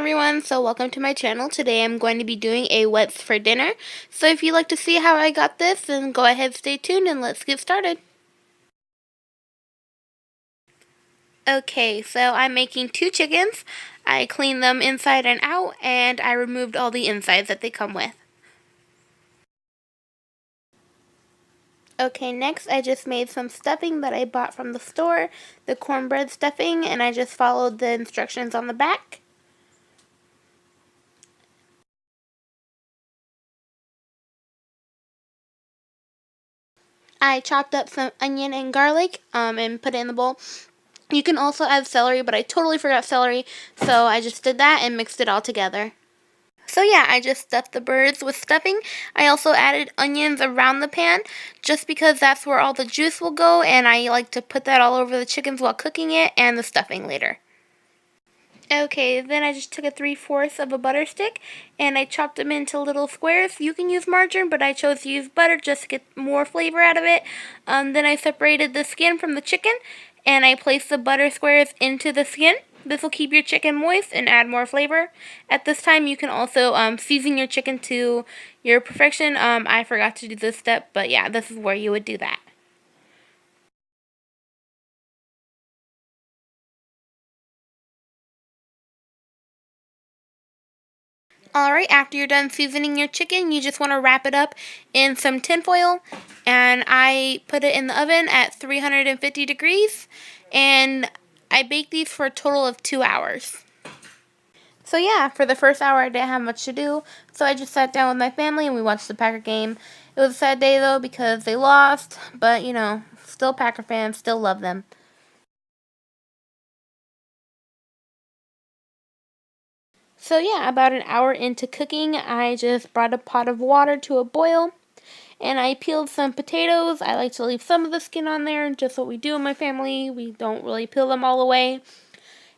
everyone, so welcome to my channel. Today I'm going to be doing a what's for dinner. So if you'd like to see how I got this, then go ahead, stay tuned, and let's get started. Okay, so I'm making 2 chickens. I cleaned them inside and out, and I removed all the insides that they come with. Okay, next I just made some stuffing that I bought from the store, the cornbread stuffing, and I just followed the instructions on the back. I chopped up some onion and garlic and put it in the bowl. You can also add celery, but I totally forgot celery, so I just did that and mixed it all together. So yeah, I just stuffed the birds with stuffing. I also added onions around the pan, just because that's where all the juice will go, and I like to put that all over the chickens while cooking it, and the stuffing later. Okay, then I just took a 3/4 of a butter stick, and I chopped them into little squares. You can use margarine, but I chose to use butter just to get more flavor out of it. Then I separated the skin from the chicken, and I placed the butter squares into the skin. This will keep your chicken moist and add more flavor. At this time, you can also season your chicken to your perfection. I forgot to do this step, but yeah, this is where you would do that. Alright, after you're done seasoning your chicken, you just want to wrap it up in some tin foil. And I put it in the oven at 350 degrees. And I baked these for a total of 2 hours. So yeah, for the first hour I didn't have much to do. So I just sat down with my family and we watched the Packer game. It was a sad day though because they lost. But you know, still Packer fans, still love them. So yeah, about an hour into cooking, I just brought a pot of water to a boil, and I peeled some potatoes. I like to leave some of the skin on there, just what we do in my family. We don't really peel them all away.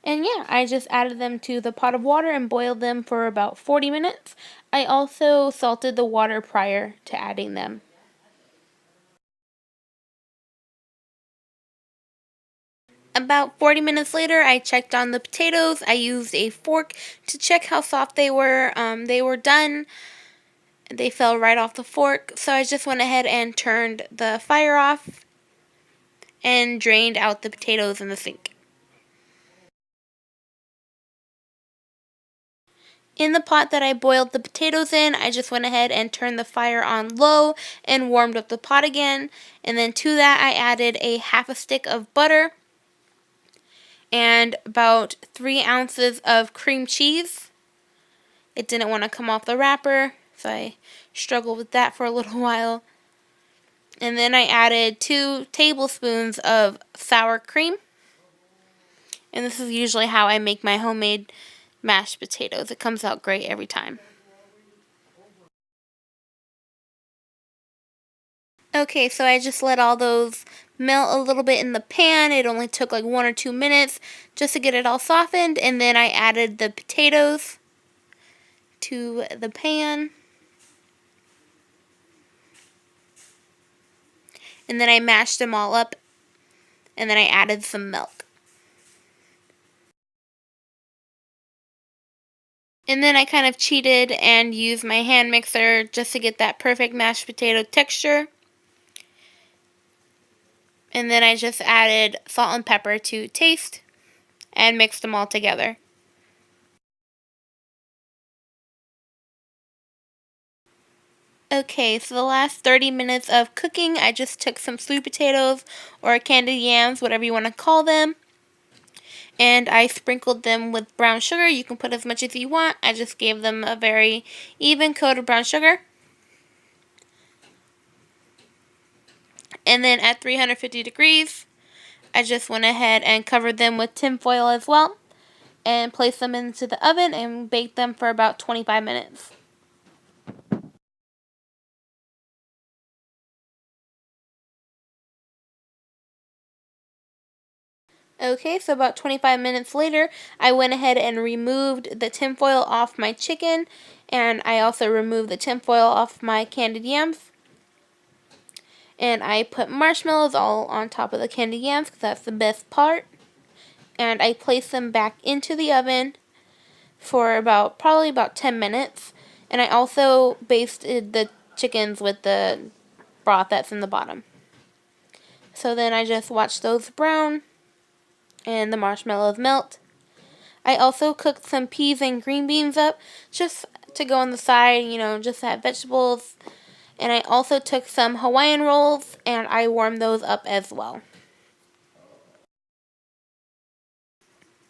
And yeah, I just added them to the pot of water and boiled them for about 40 minutes. I also salted the water prior to adding them. About 40 minutes later, I checked on the potatoes. I used a fork to check how soft they were. They were done. They fell right off the fork, so I just went ahead and turned the fire off and drained out the potatoes in the sink. In the pot that I boiled the potatoes in, I just went ahead and turned the fire on low and warmed up the pot again. And then to that, I added a half a stick of butter and about 3 ounces of cream cheese. It didn't want to come off the wrapper, so I struggled with that for a little while. And then I added 2 tablespoons of sour cream. And this is usually how I make my homemade mashed potatoes. It comes out great every time. Okay, so I just let all those melt a little bit in the pan. It only took like 1 or 2 minutes just to get it all softened. And then I added the potatoes to the pan. And then I mashed them all up. And then I added some milk. And then I kind of cheated and used my hand mixer just to get that perfect mashed potato texture. And then I just added salt and pepper to taste and mixed them all together. Okay, so the last 30 minutes of cooking, I just took some sweet potatoes or candied yams, whatever you want to call them, and I sprinkled them with brown sugar. You can put as much as you want. I just gave them a very even coat of brown sugar. And then at 350 degrees, I just went ahead and covered them with tin foil as well and placed them into the oven and baked them for about 25 minutes. Okay, so about 25 minutes later, I went ahead and removed the tinfoil off my chicken, and I also removed the tinfoil off my candied yams. And I put marshmallows all on top of the candied yams because that's the best part. And I placed them back into the oven for probably about 10 minutes. And I also basted the chickens with the broth that's in the bottom. So then I just watched those brown and the marshmallows melt. I also cooked some peas and green beans up just to go on the side, just to have vegetables. And I also took some Hawaiian rolls and I warmed those up as well.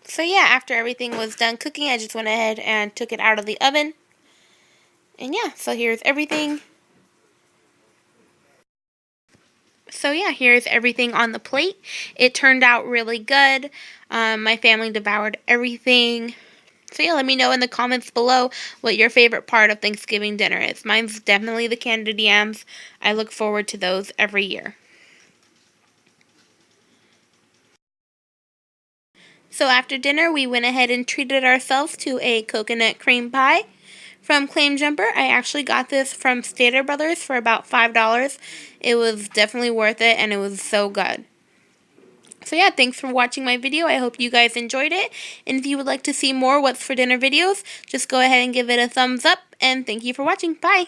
So yeah, after everything was done cooking, I just went ahead and took it out of the oven. And yeah, so here's everything. So yeah, here's everything on the plate. It turned out really good. My family devoured everything. So yeah, let me know in the comments below what your favorite part of Thanksgiving dinner is. Mine's definitely the candied yams. I look forward to those every year. So after dinner, we went ahead and treated ourselves to a coconut cream pie from Claim Jumper. I actually got this from Stater Brothers for about $5. It was definitely worth it, and it was so good. So yeah, thanks for watching my video. I hope you guys enjoyed it. And if you would like to see more What's for Dinner videos, just go ahead and give it a thumbs up. And thank you for watching. Bye!